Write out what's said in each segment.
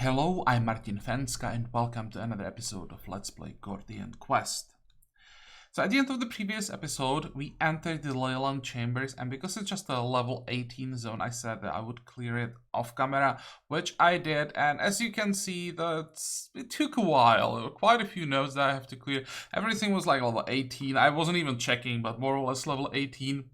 Hello, I'm Martin Fencka and welcome to another episode of Let's Play Gordian Quest. So at the end of the previous episode, we entered the Leyland Chambers, and because it's just a level 18 zone, I said that I would clear it off camera, which I did, and as you can see, it took a while. There were quite a few nodes that I have to clear. Everything was like level 18. I wasn't even checking, but more or less level 18.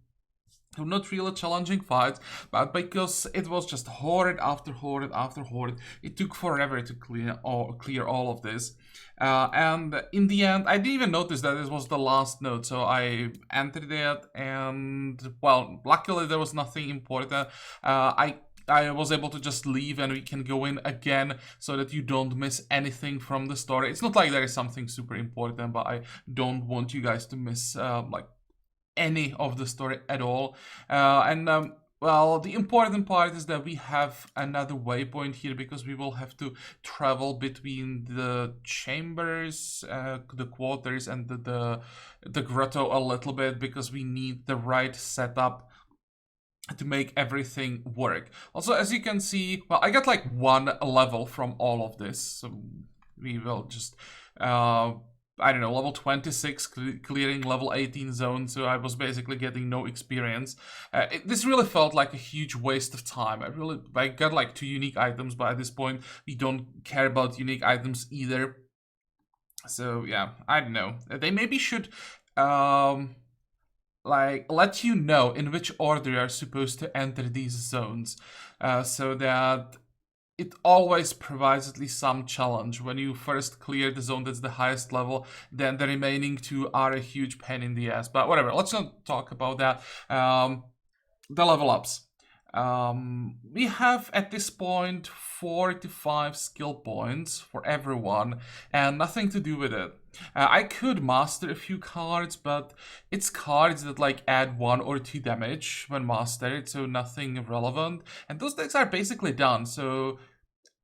Not really challenging fights, but because it was just horde after horde after horde, it took forever to clear all of this. And in the end, I didn't even notice that this was the last node, so I entered it, and well, luckily there was nothing important. I was able to just leave and we can go in again so that you don't miss anything from the story. It's not like there is something super important, but I don't want you guys to miss like any of the story at all. Well, the important part is that we have another waypoint here because we will have to travel between the chambers, the quarters, and the grotto a little bit because we need the right setup to make everything work. Also, as you can see, well, I got like one level from all of this, so we will just I don't know, level 26 clearing level 18 zone, so I was basically getting no experience. This really felt like a huge waste of time. I got like 2 unique items, but at this point we don't care about unique items either. So yeah, I don't know. They maybe should like let you know in which order you are supposed to enter these zones, so that it always provides at least some challenge. When you first clear the zone that's the highest level, then the remaining 2 are a huge pain in the ass. But whatever, let's not talk about that. The level ups. We have at this point 45 skill points for everyone, and nothing to do with it. I could master a few cards, but it's cards that like add 1 or 2 damage when mastered, so nothing relevant. And those decks are basically done, so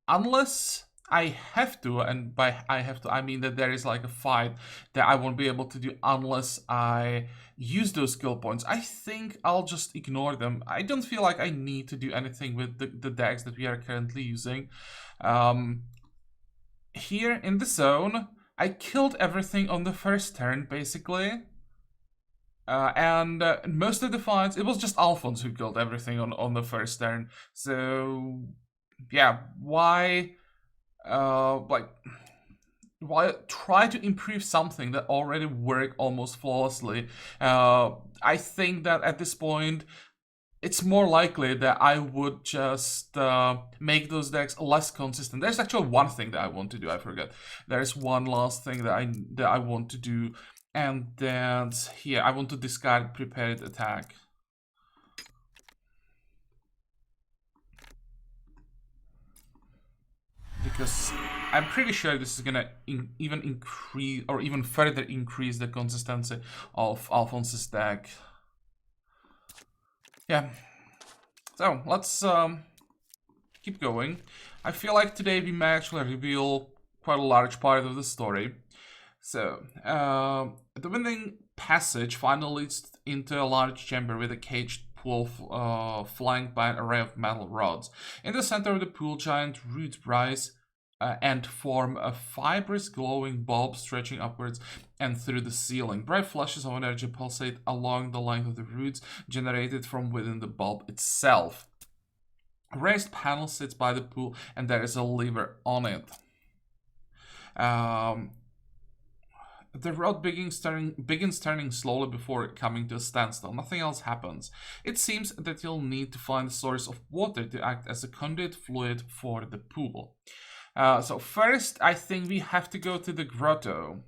unless I have to, and by I have to I mean that there is like a fight that I won't be able to do unless I use those skill points, I think I'll just ignore them. I don't feel like I need to do anything with the decks that we are currently using. Here in the zone, I killed everything on the first turn, basically. And most of the fights, it was just Alphonse who killed everything on the first turn. So yeah, why try to improve something that already worked almost flawlessly? I think that at this point it's more likely that I would just make those decks less consistent. There's actually one thing that I want to do, I forgot. There's one last thing that I want to do, and that's here. I want to discard prepared attack. Because I'm pretty sure this is gonna even increase or even further increase the consistency of Alphonse's deck. Yeah. So let's keep going. I feel like today we may actually reveal quite a large part of the story. So the winding passage finally leads into a large chamber with a caged pool flanked by an array of metal rods. In the center of the pool, giant roots rise and form a fibrous glowing bulb stretching upwards and through the ceiling. Bright flashes of energy pulsate along the length of the roots generated from within the bulb itself. A raised panel sits by the pool and there is a lever on it. The rod begins turning slowly before coming to a standstill. Nothing else happens. It seems that you'll need to find a source of water to act as a conduit fluid for the pool. So first, I think we have to go to the grotto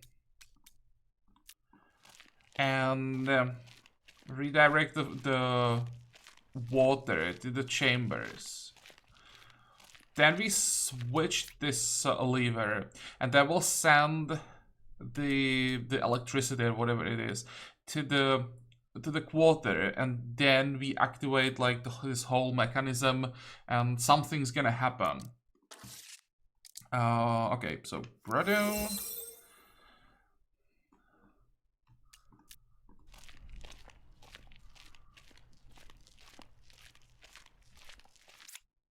and redirect the water to the chambers. Then we switch this lever, and that will send the electricity or whatever it is to the quarter, and then we activate like this whole mechanism, and something's gonna happen. Okay, so grotto.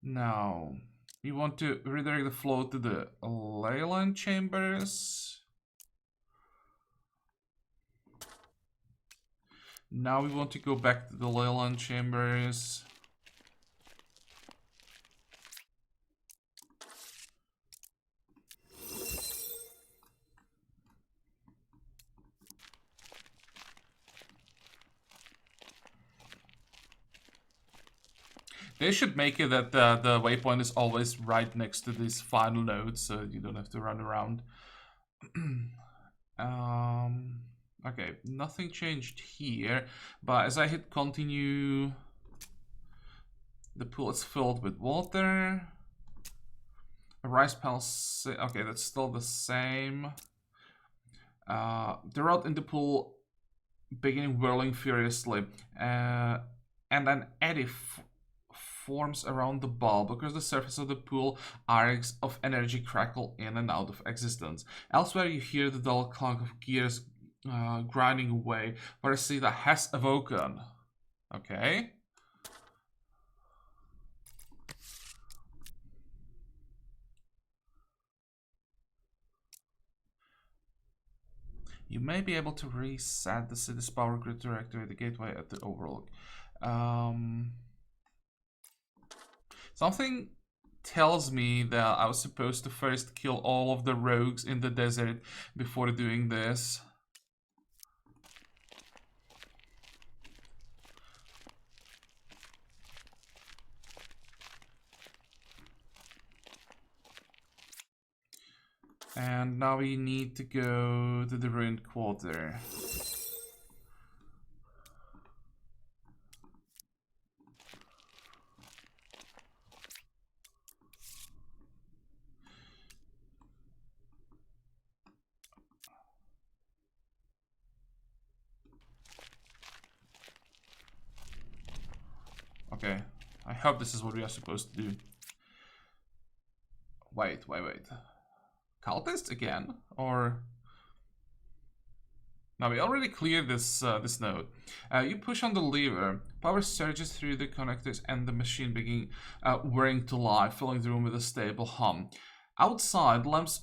Now We want to redirect the flow to the ley line chambers. Now we want to go back to the ley line chambers. They should make it that the waypoint is always right next to these final nodes, so you don't have to run around. Okay, nothing changed here, but as I hit continue, the pool is filled with water. A rice palace, okay, that's still the same. The rod in the pool beginning whirling furiously, and an eddy forms around the ball because the surface of the pool arcs of energy crackle in and out of existence. Elsewhere you hear the dull clunk of gears grinding away, where Sita has awoken. Okay. You may be able to reset the city's power grid to activate the gateway at the overlook. Something tells me that I was supposed to first kill all of the rogues in the desert before doing this. And now we need to go to the ruined quarter. Okay, I hope this is what we are supposed to do. Wait. Cultist again? Or... Now we already cleared this this node. You push on the lever, power surges through the connectors and the machine begins whirring to life, filling the room with a stable hum. Outside, lamps...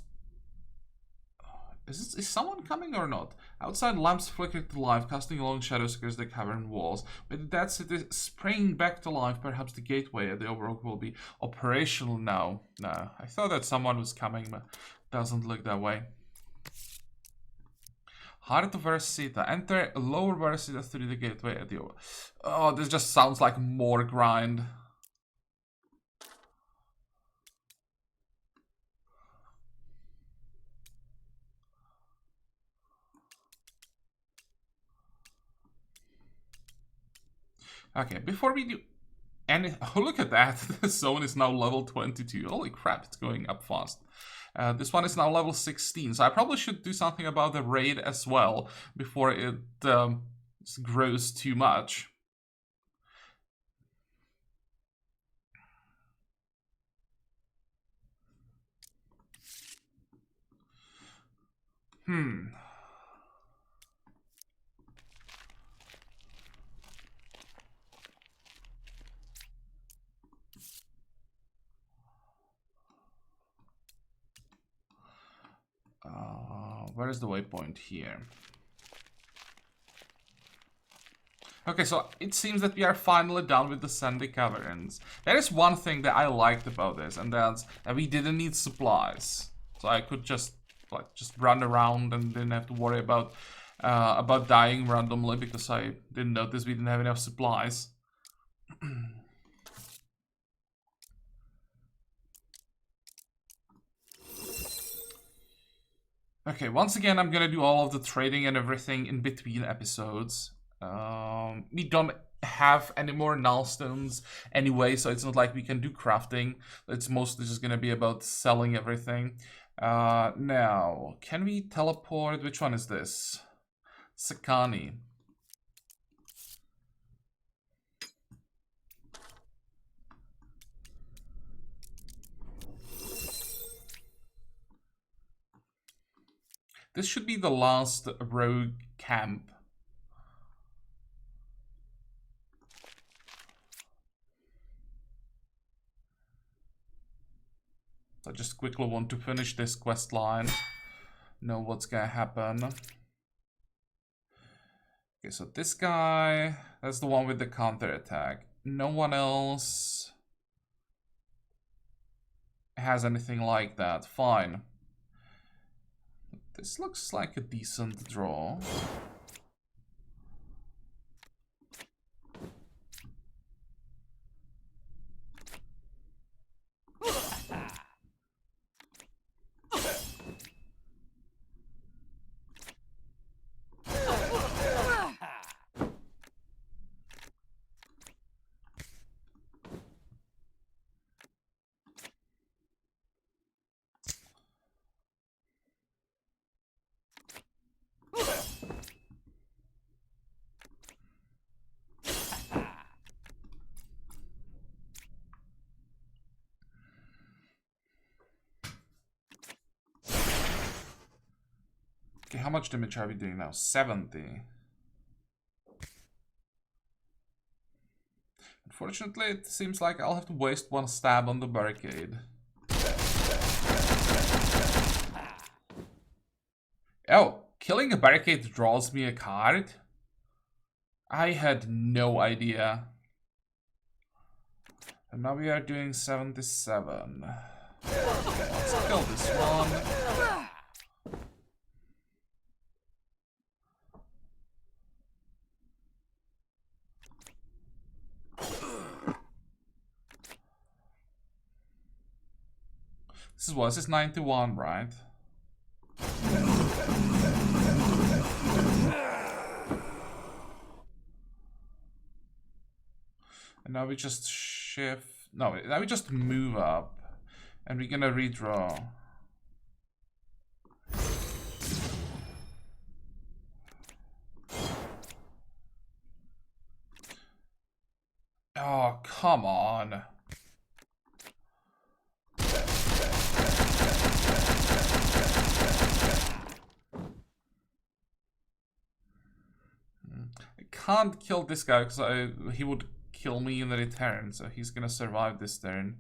Is someone coming or not? Outside, lamps flicker to life, casting long shadows across the cavern walls. With that city springing back to life, perhaps the gateway at the overlook will be operational now. No, I thought that someone was coming, but doesn't look that way. Heart of Versita. Enter lower Versita through the gateway at the overlook. Oh, this just sounds like more grind. Okay, before we do any... Oh, look at that. The zone is now level 22. Holy crap, it's going up fast. This one is now level 16, so I probably should do something about the raid as well before it grows too much. Where is the waypoint here? Okay, so it seems that we are finally done with the sandy caverns. There is one thing that I liked about this, and that's that we didn't need supplies. So I could just run around and didn't have to worry about dying randomly because I didn't notice we didn't have enough supplies. Okay, once again, I'm gonna do all of the trading and everything in between episodes. We don't have any more nullstones anyway, so it's not like we can do crafting. It's mostly just gonna be about selling everything. Now, can we teleport? Which one is this? Sakani. This should be the last rogue camp. I just quickly want to finish this quest line. Know what's gonna happen. Okay, so this guy, that's the one with the counter attack. No one else has anything like that. Fine. This looks like a decent draw. Okay, how much damage are we doing now? 70. Unfortunately, it seems like I'll have to waste one stab on the barricade. Oh, killing a barricade draws me a card? I had no idea. And now we are doing 77. Okay, let's kill this one. This is what? This is 91, right? And now we just shift. No, now we just move up. And we're gonna redraw. Oh, come on. I can't kill this guy because he would kill me in the return, so he's gonna survive this turn.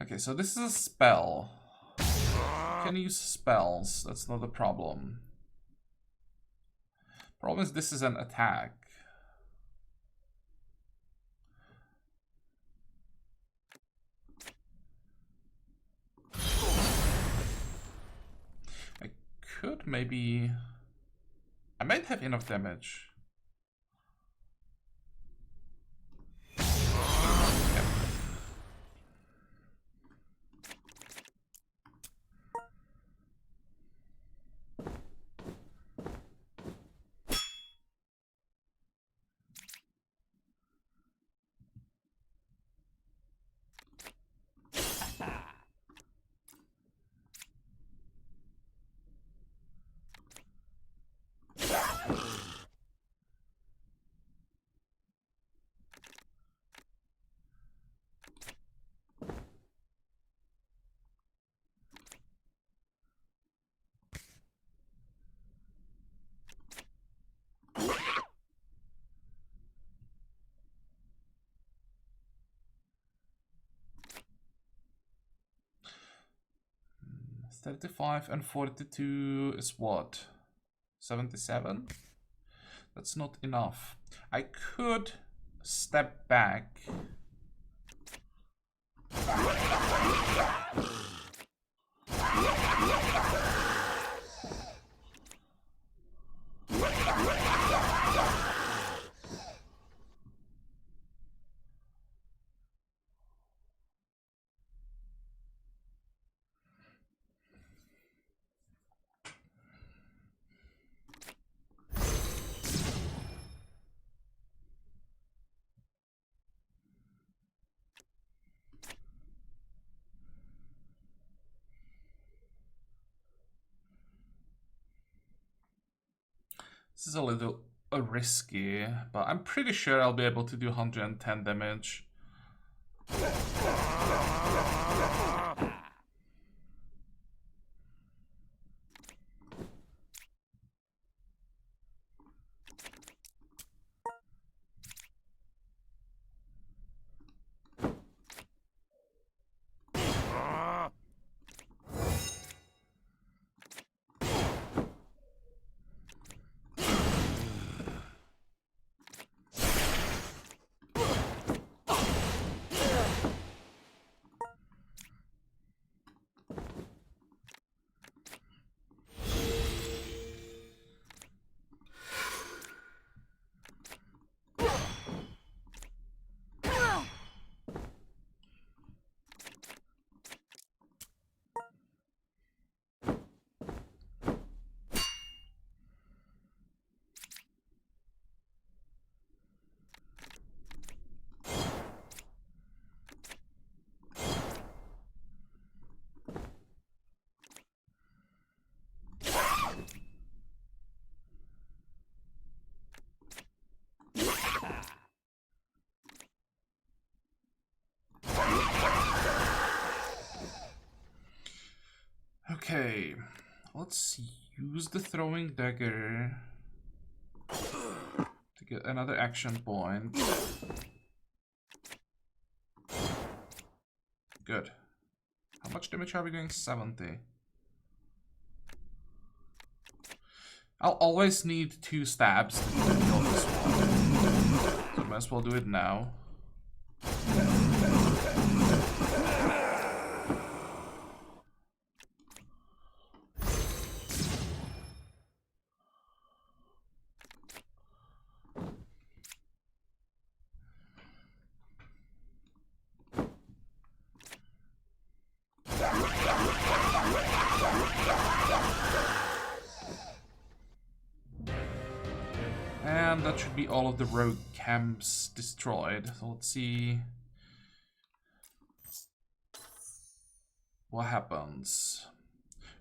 Okay, so this is a spell. You can use spells, that's not a problem. Problem is this is an attack. I could maybe... I might have enough damage. $35 and 42 is what? 77? That's not enough. I could step back. This is a little risky, but I'm pretty sure I'll be able to do 110 damage. Okay, let's use the throwing dagger to get another action point. Good. How much damage are we doing? 70. I'll always need 2 stabs to kill this one, so I might as well do it now. And that should be all of the rogue camps destroyed. So let's see what happens.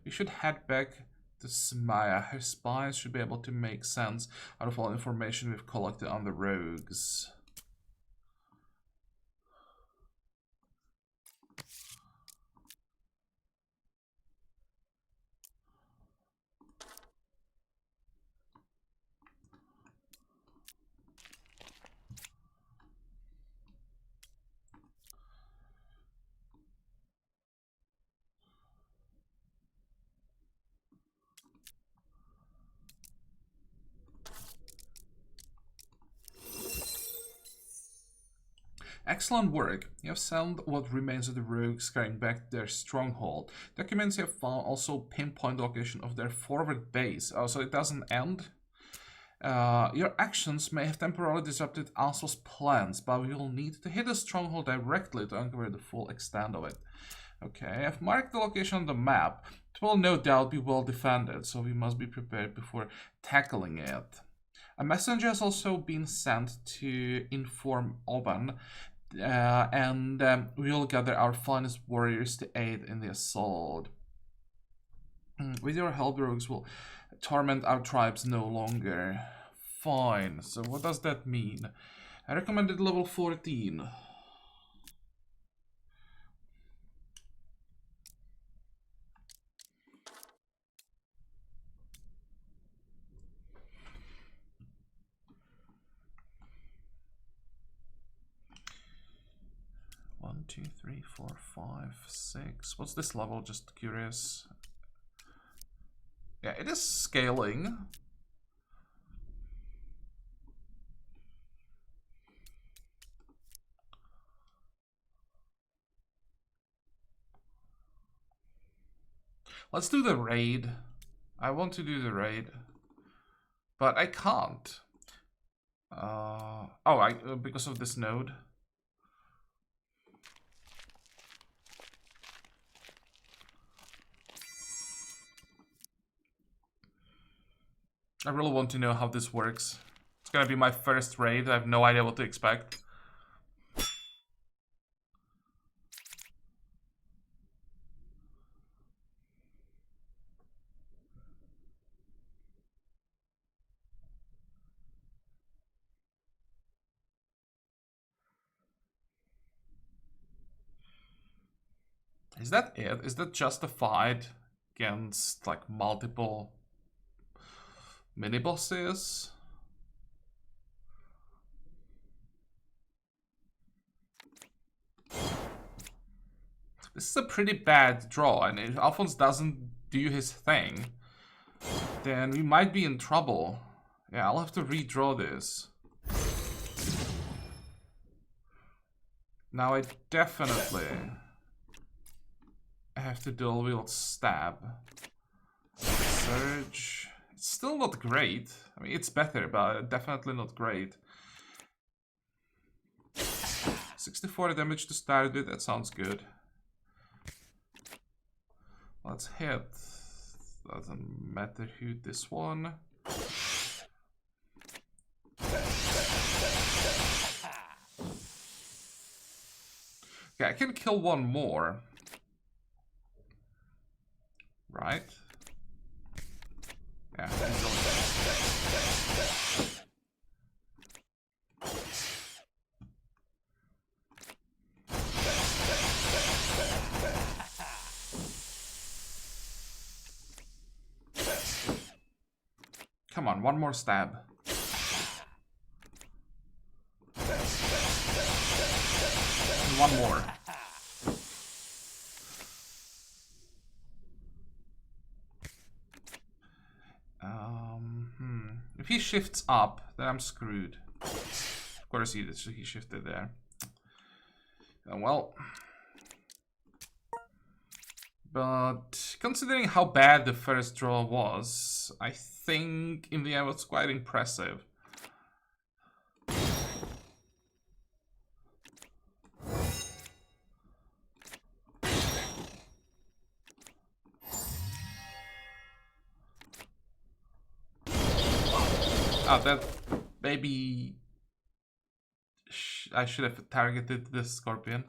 We should head back to Smaya. Her spies should be able to make sense out of all information we've collected on the rogues. Excellent work. You have found what remains of the rogues carrying back their stronghold. Documents you have found also pinpoint the location of their forward base. Oh, so it doesn't end? Your actions may have temporarily disrupted Also's plans, but we will need to hit the stronghold directly to uncover the full extent of it. Okay, I've marked the location on the map. It will no doubt be well defended, so we must be prepared before tackling it. A messenger has also been sent to inform Oban, and we will gather our finest warriors to aid in the assault. With your help, the rogues will torment our tribes no longer. Fine, so what does that mean? I recommended level 14. One, 2, 3, 4, 5, 6. What's this level? Just curious. Yeah, it is scaling. Let's do the raid. I want to do the raid, but I can't. Because of this node. I really want to know how this works. It's gonna be my first raid. I have no idea what to expect. Is that it? Is that justified against like multiple mini bosses? This is a pretty bad draw, and if Alphonse doesn't do his thing, then we might be in trouble. Yeah, I'll have to redraw this. Now I definitely have to dual wield stab. Surge. It's still not great. I mean, it's better, but definitely not great. 64 damage to start with, that sounds good. Let's hit. Doesn't matter who this one. Okay, I can kill one more. Right? Yeah. Come on, one more stab. And one more. If he shifts up, then I'm screwed. Of course he shifted there. Well. But considering how bad the first draw was, I think in the end it was quite impressive. Oh, that maybe I should have targeted the scorpion.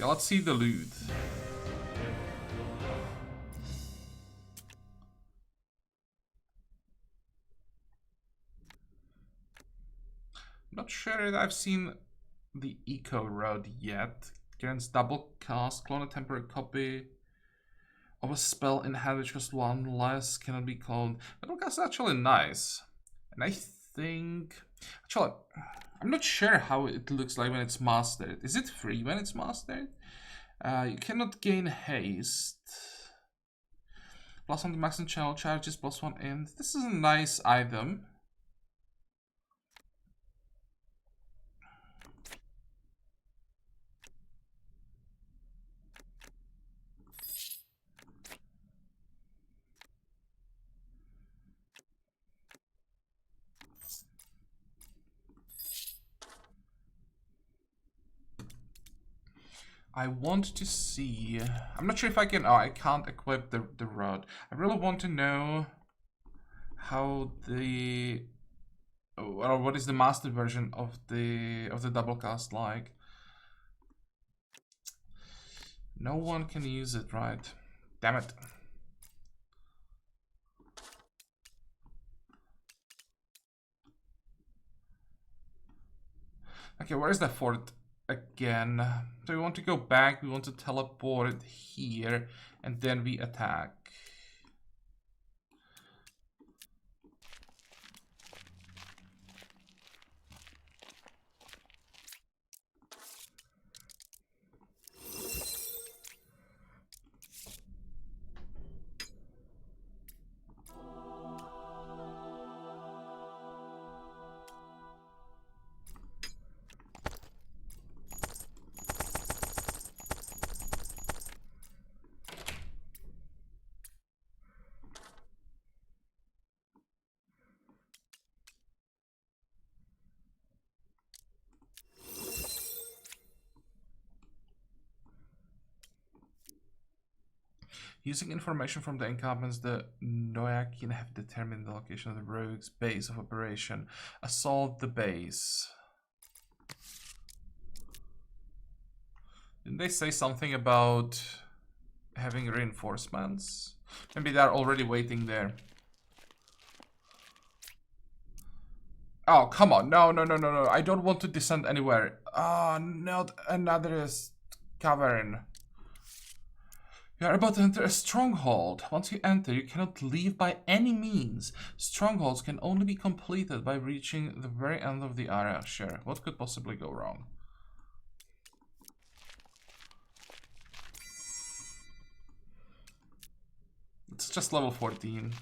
Yeah, let's see the loot. Not sure that I've seen the eco road yet. Grants double cast, clone a temporary copy of a spell in hand which costs one less, cannot be cloned. Double cast is actually nice. And I think actually I'm not sure how it looks like when it's mastered. Is it free when it's mastered? You cannot gain haste. Plus 1 to maximum channel charges, plus 1 in. This is a nice item. I want to see. I'm not sure if I can. Oh, I can't equip the rod. I really want to know how the. Or what is the master version of the double cast like? No one can use it, right? Damn it. Okay, where is the fort again? So we want to go back, we want to teleport here, and then we attack. Using information from the encampments, the Noyakin have determined the location of the rogue's base of operation. Assault the base. Didn't they say something about having reinforcements? Maybe they're already waiting there. Oh, come on. No, no, no, no, no. I don't want to descend anywhere. Ah, not another cavern. You are about to enter a stronghold. Once you enter, you cannot leave by any means. Strongholds can only be completed by reaching the very end of the area. Sure. What could possibly go wrong? It's just level 14.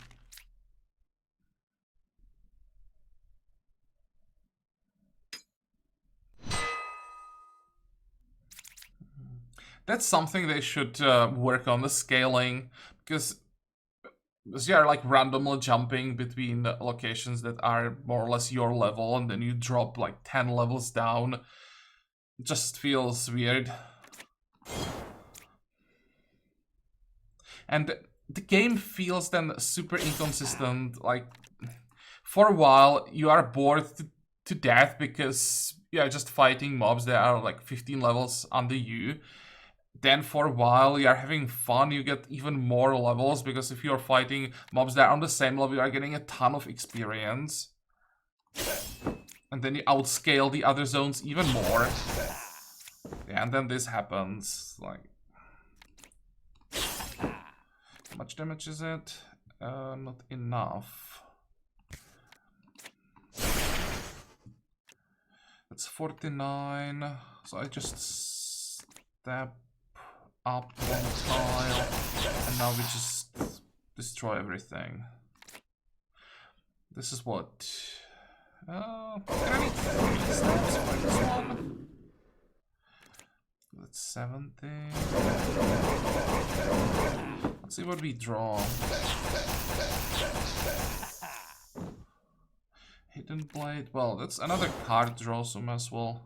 That's something they should work on, the scaling, because you are like randomly jumping between locations that are more or less your level, and then you drop like 10 levels down. It just feels weird. And the game feels then super inconsistent. Like, for a while, you are bored to death because you are just fighting mobs that are like 15 levels under you. Then for a while you are having fun, you get even more levels, because if you're fighting mobs that are on the same level, you are getting a ton of experience. And then you outscale the other zones even more. Yeah, and then this happens, like... How much damage is it? Not enough. That's 49, so I just step up one tile, and now we just destroy everything. This is what? Can I need 3 steps for this one? That's 70. Let's see what we draw. Hidden Blade. Well, that's another card draw, so might as well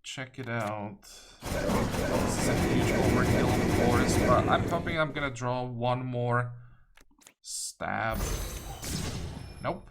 check it out. This is a huge overkill, of course, but I'm hoping I'm gonna draw one more stab. Nope.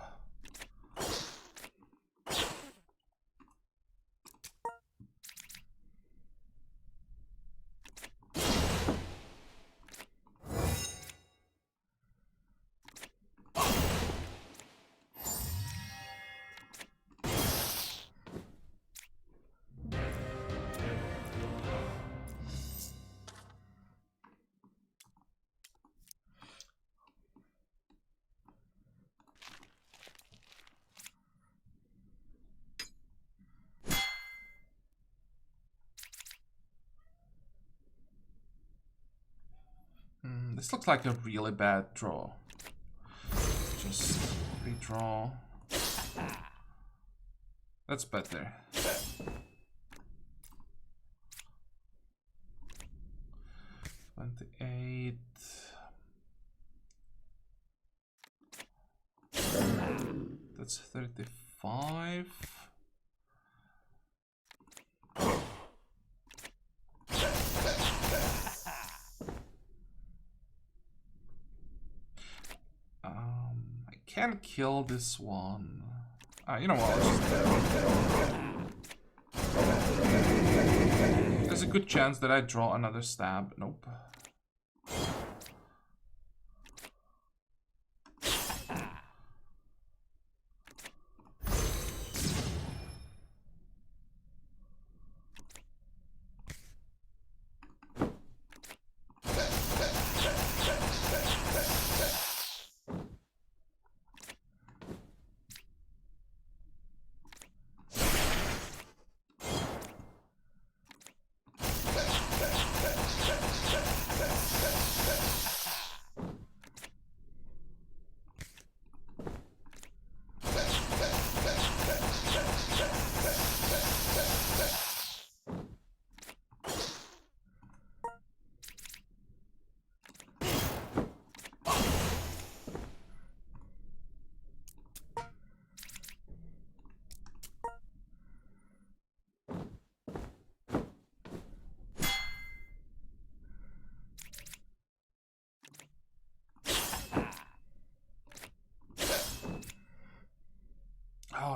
This looks like a really bad draw. Just redraw. That's better. $28. That's 35. I can kill this one. You know what? There's a good chance that I draw another stab. Nope.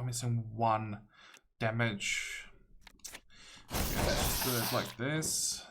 missing 1 damage. Okay, let's do it like this.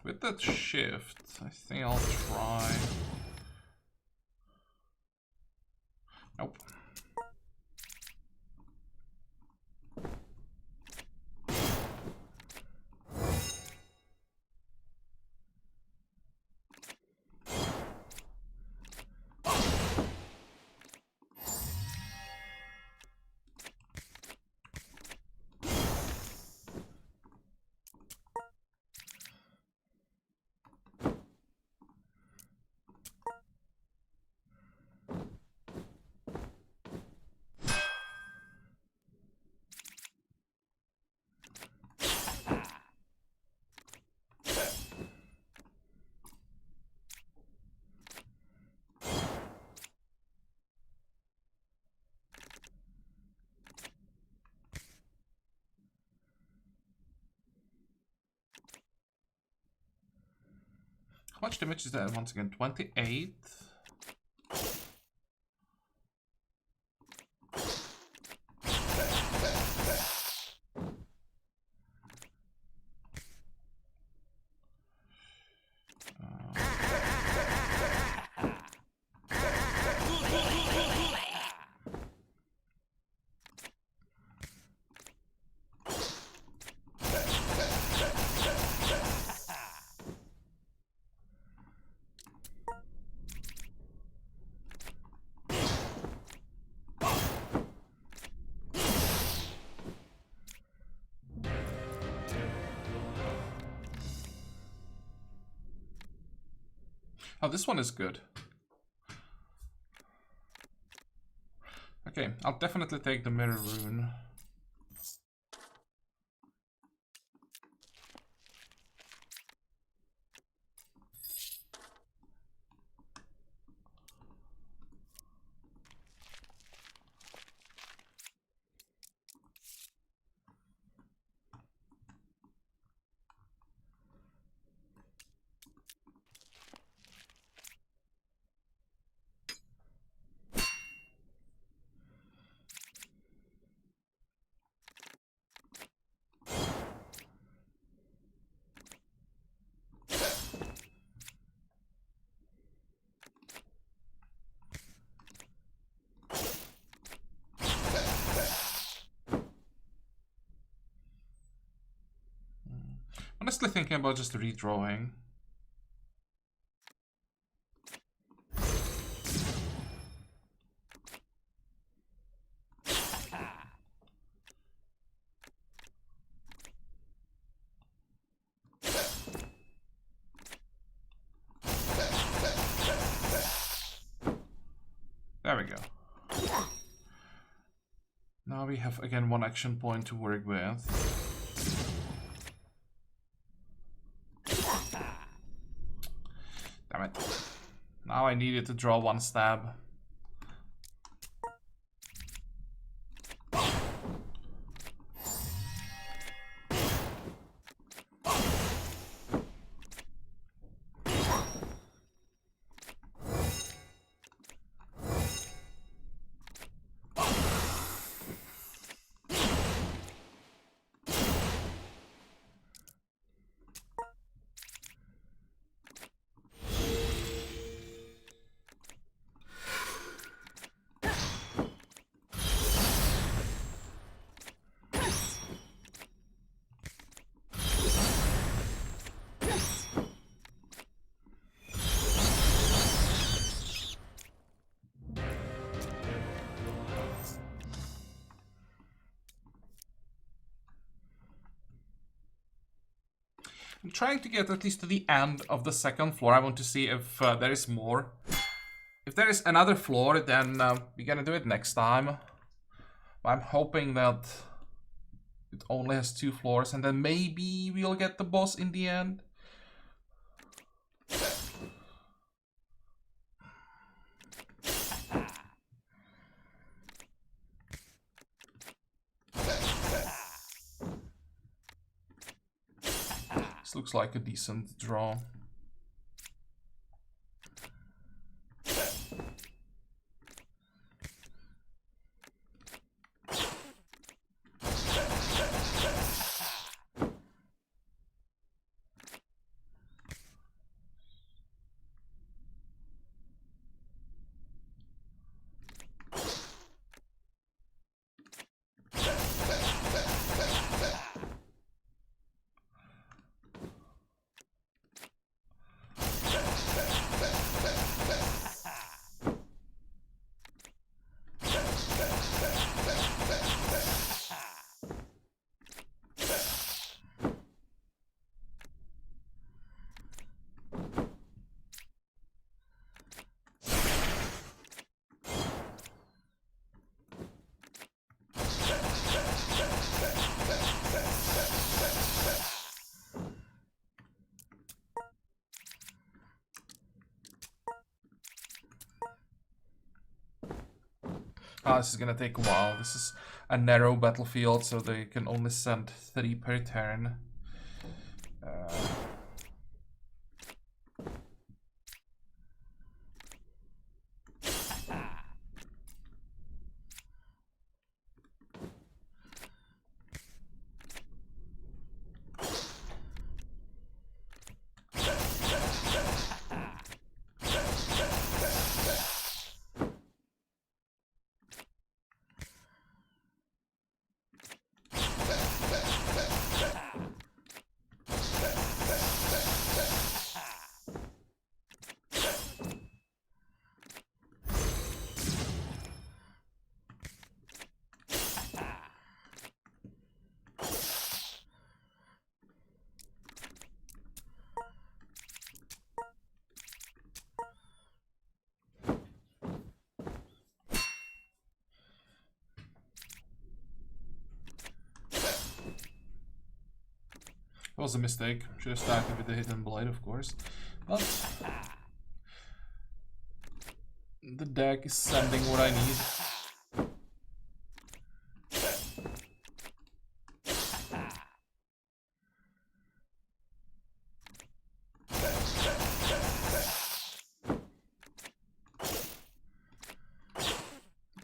With that shift, I think I'll try. Nope. How much damage is that once again? 28. Oh, this one is good. Okay, I'll definitely take the mirror rune. Honestly thinking about just redrawing. There we go. Now we have again 1 action point to work with. Damn it. Now I needed to draw 1 stab. I'm trying to get at least to the end of the second floor. I want to see if there is more. If there is another floor, then we're gonna do it next time. I'm hoping that it only has 2 floors, and then maybe we'll get the boss in the end. This looks like a decent draw. This is gonna take a while. This is a narrow battlefield, so they can only send 3 per turn. It was a mistake. Should have started with the hidden blade, of course. But the deck is sending what I need.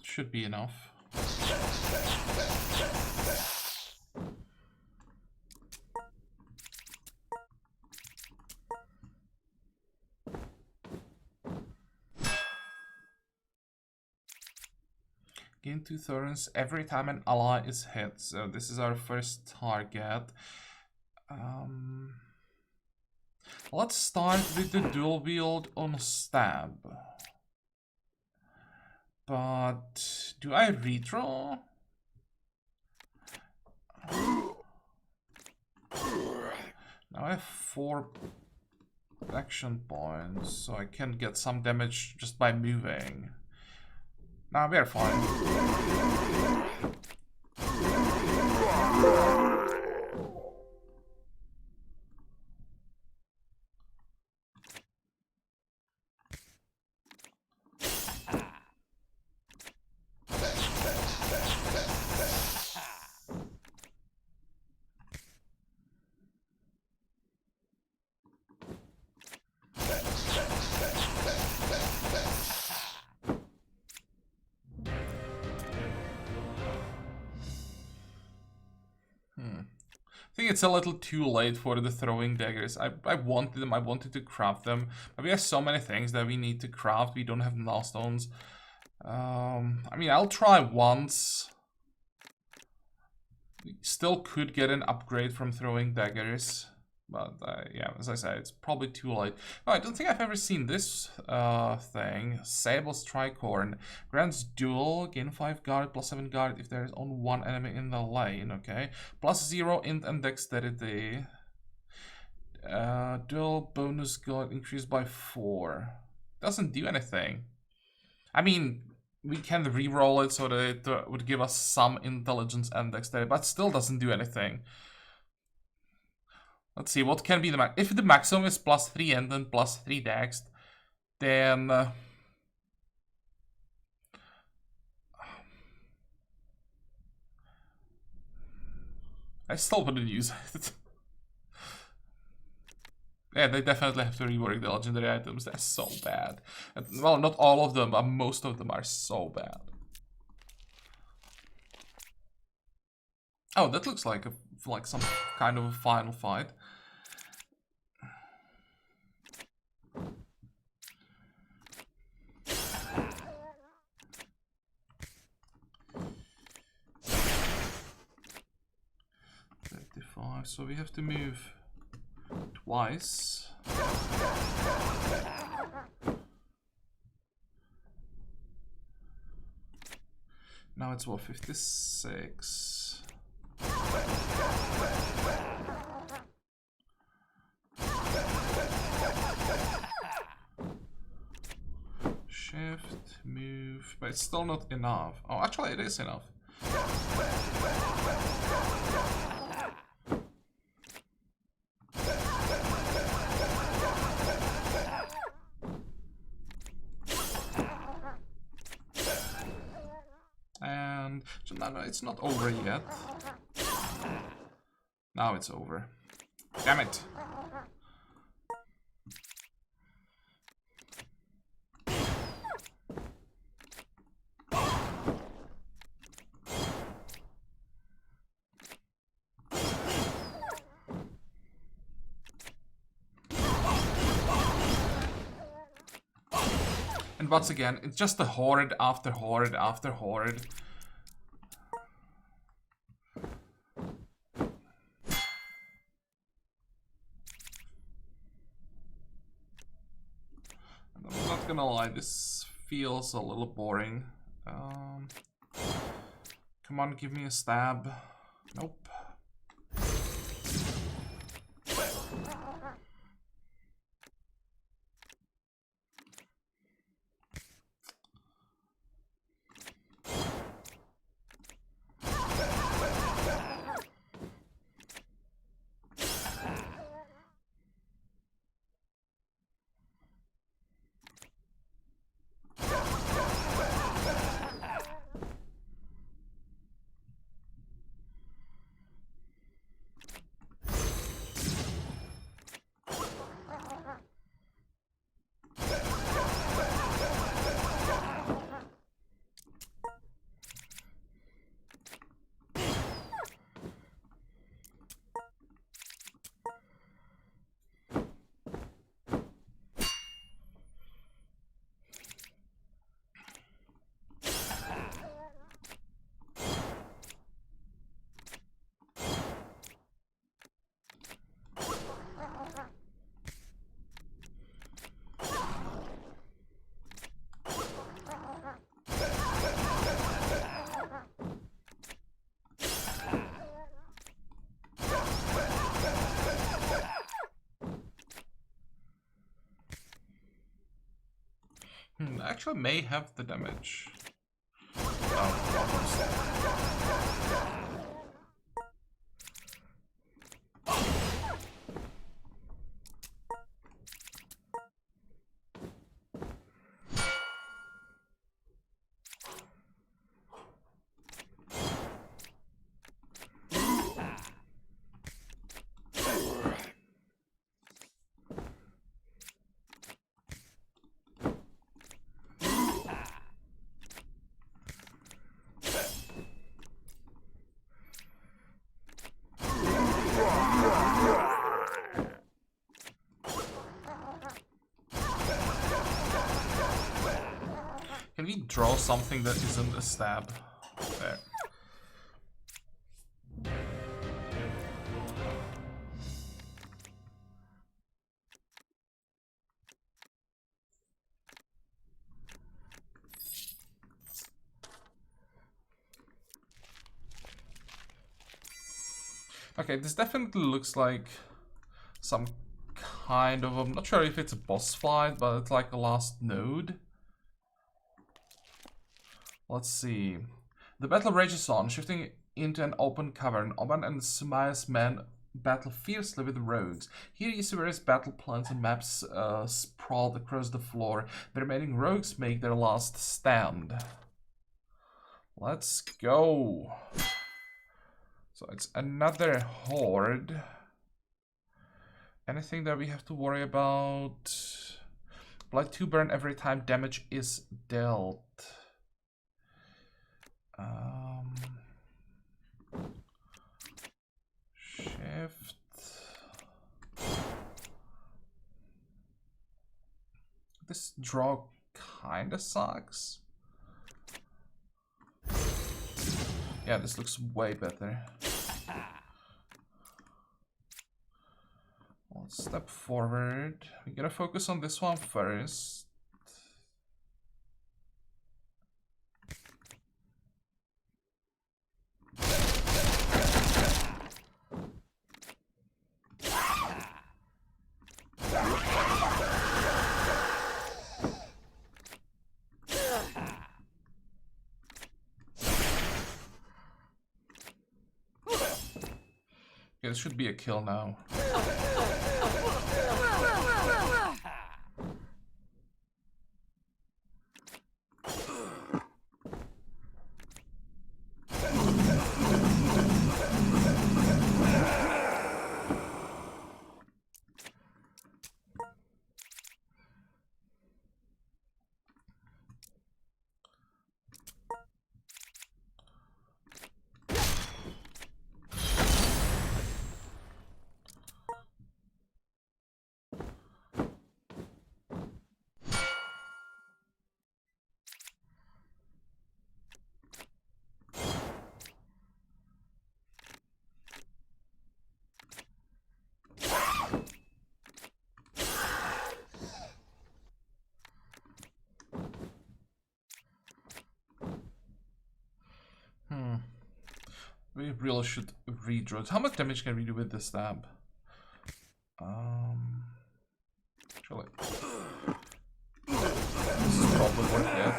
Should be enough. Gain 2 turns every time an ally is hit. So this is our first target. Let's start with the dual wield on stab. But do I redraw? Now I have 4 action points, so I can get some damage just by moving. Nah, we're fine. I think it's a little too late for the throwing daggers. I wanted them, I wanted to craft them, but we have so many things that we need to craft. We don't have millstones. I mean, I'll try once. We still could get an upgrade from throwing daggers, but yeah, as I said, it's probably too late. Oh, I don't think I've ever seen this thing. Sable's Tricorn. Grants duel, gain 5 guard, plus 7 guard if there is only 1 enemy in the lane, okay. Plus 0 int and dexterity. Dual bonus got increased by 4. Doesn't do anything. I mean, we can re-roll it so that it would give us some intelligence and dexterity, but still doesn't do anything. Let's see, what can be the max? If the maximum is +3 and then +3 dex, then... I still wouldn't use it. Yeah, they definitely have to rework the legendary items. They're so bad. And, well, not all of them, but most of them are so bad. Oh, that looks like some kind of a final fight. So we have to move twice. Now it's what, 56. Shift, move, but it's still not enough. Oh, actually it is enough. And no, it's not over yet. Now it's over. Damn it. And once again, it's just a horde after horde after horde. And I'm not gonna lie, this feels a little boring. Come on, give me a stab. Nope. I actually may have the damage. Oh, can we draw something that isn't a stab? There. Okay, this definitely looks like some kind of, I'm not sure if it's a boss fight, but it's like a last node. Let's see. The battle rages on, shifting into an open cavern. Oban and Sumaya's men battle fiercely with the rogues. Here you see various battle plans and maps sprawled across the floor. The remaining rogues make their last stand. Let's go. So it's another horde. Anything that we have to worry about? Blight 2 burn every time damage is dealt. Shift. This draw kinda sucks. Yeah, this looks way better. Let's step forward. We gotta focus on this one first. Okay, this should be a kill now. We really should redraw. How much damage can we do with this stab? Actually, this is probably worth it.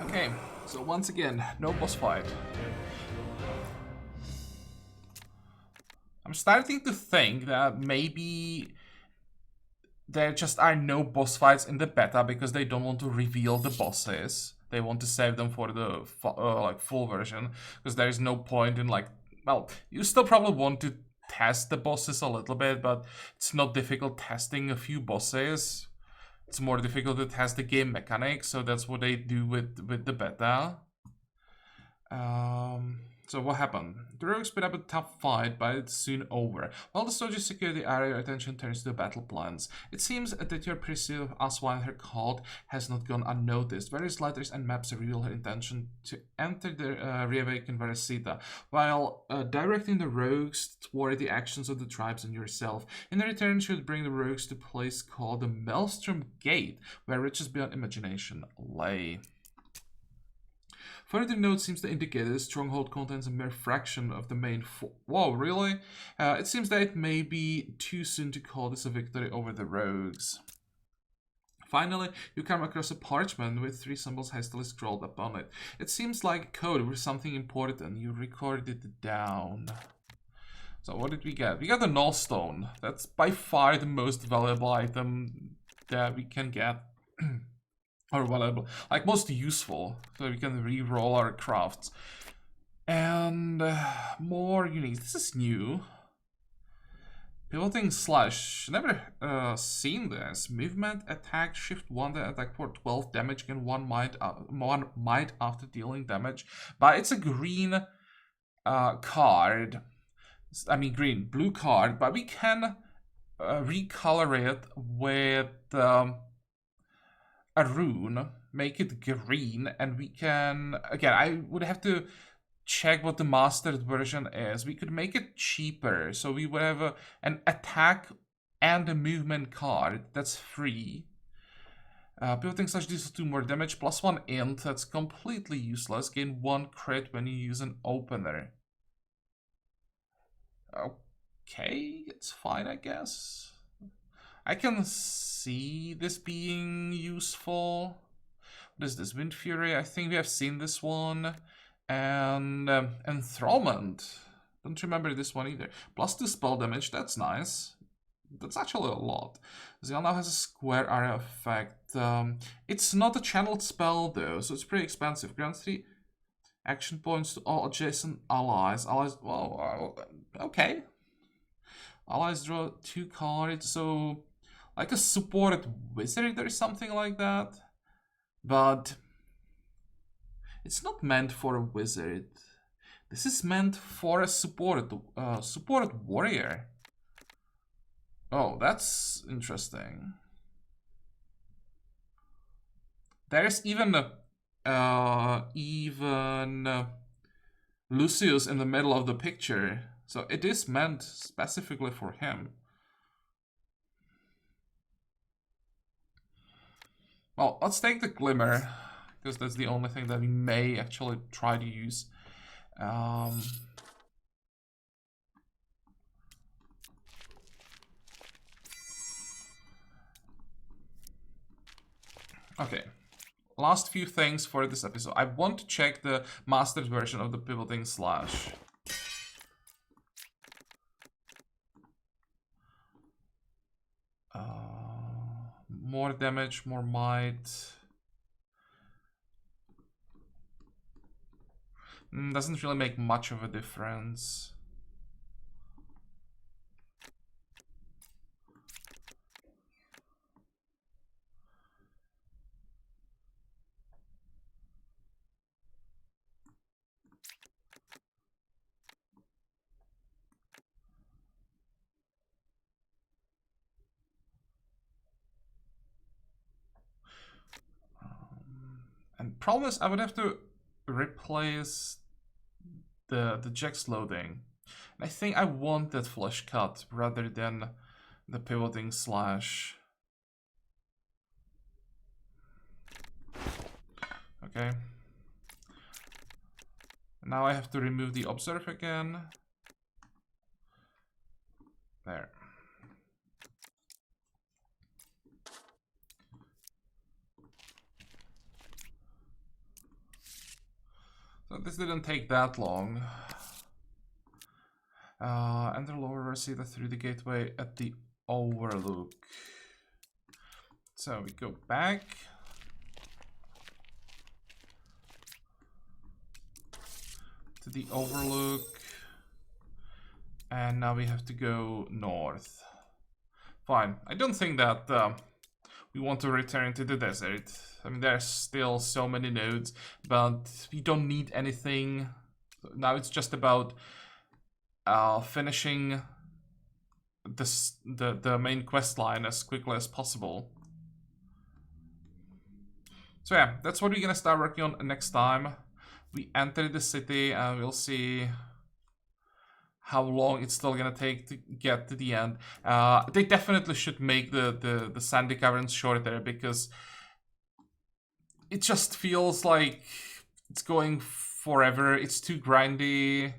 Okay, so once again, no boss fight. I'm starting to think that maybe there just are no boss fights in the beta because they don't want to reveal the bosses. They want to save them for the like full version because there is no point in like, well, you still probably want to test the bosses a little bit, but it's not difficult testing a few bosses. It's more difficult to test the game mechanics, so that's what they do with the beta. So what happened? The rogues put up a tough fight, but it's soon over. While the soldiers secure the area, your attention turns to the battle plans. It seems that your pursuit of Aswine, her cult, has not gone unnoticed. Various letters and maps reveal her intention to enter the reawakened Varesita, while directing the rogues toward the actions of the tribes and yourself. In return, she would bring the rogues to a place called the Maelstrom Gate, where riches beyond imagination lay. Further note seems to indicate that the stronghold contains a mere fraction of the main Whoa, really? It seems that it may be too soon to call this a victory over the rogues. Finally, you come across a parchment with 3 symbols hastily scrolled upon it. It seems like code for something important. You recorded it down. So what did we get? We got the null stone. That's by far the most valuable item that we can get. Or valuable, like most useful, so we can re-roll our crafts. And more unique. This is new. Pivoting slash. Never seen this. Movement, attack, shift 1, then attack for 12 damage and 1 might after dealing damage. But it's a green card. I mean blue card, but we can recolor it with a rune, make it green, and we can, again, I would have to check what the mastered version is. We could make it cheaper, so we would have an attack and a movement card that's free. Pivoting slash deals 2 more damage, plus 1 int, that's completely useless. Gain 1 crit when you use an opener. Okay, it's fine, I guess. I can see this being useful. What is this? Wind Fury, I think we have seen this one. And Enthrallment. Don't remember this one either. Plus 2 spell damage, that's nice. That's actually a lot. Zeal now has a square area effect. It's not a channeled spell though, so it's pretty expensive. Grants 3 action points to all adjacent allies. Well, okay. Allies draw 2 cards, so like a supported wizard or something like that. But it's not meant for a wizard. This is meant for a supported warrior. Oh, that's interesting. There's even Lucius in the middle of the picture, so it is meant specifically for him. Well, let's take the Glimmer, because that's the only thing that we may actually try to use. Okay, last few things for this episode. I want to check the mastered version of the pivoting slash. More damage, more might. Doesn't really make much of a difference. And problem is, I would have to replace the Jax loading. And I think I want that flesh cut rather than the pivoting slash. Okay. Now I have to remove the observe again. There. So this didn't take that long. Enter lower receiver through the gateway at the overlook. So we go back. To the overlook. And now we have to go north. Fine. I don't think that we want to return to the desert. I mean, there's still so many nodes, but we don't need anything. Now it's just about finishing the main quest line as quickly as possible. So yeah, that's what we're gonna start working on next time. We enter the city and we'll see how long it's still gonna take to get to the end. They definitely should make the sandy caverns shorter, because it just feels like it's going forever. It's too grindy.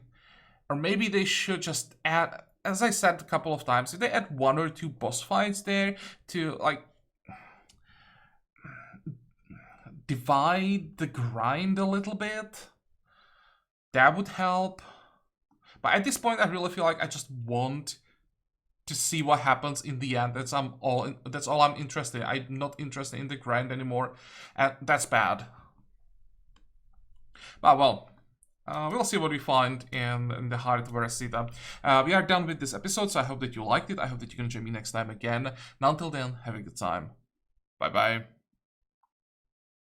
Or maybe they should just add, as I said a couple of times, if they add 1 or 2 boss fights there to like divide the grind a little bit, that would help. But at this point, I really feel like I just want to see what happens in the end. That's all I'm interested in. I'm not interested in the grind anymore, and that's bad. But well, we'll see what we find in the Heart of Veracita. We are done with this episode, so I hope that you liked it. I hope that you can join me next time again. Now until then, have a good time. Bye bye.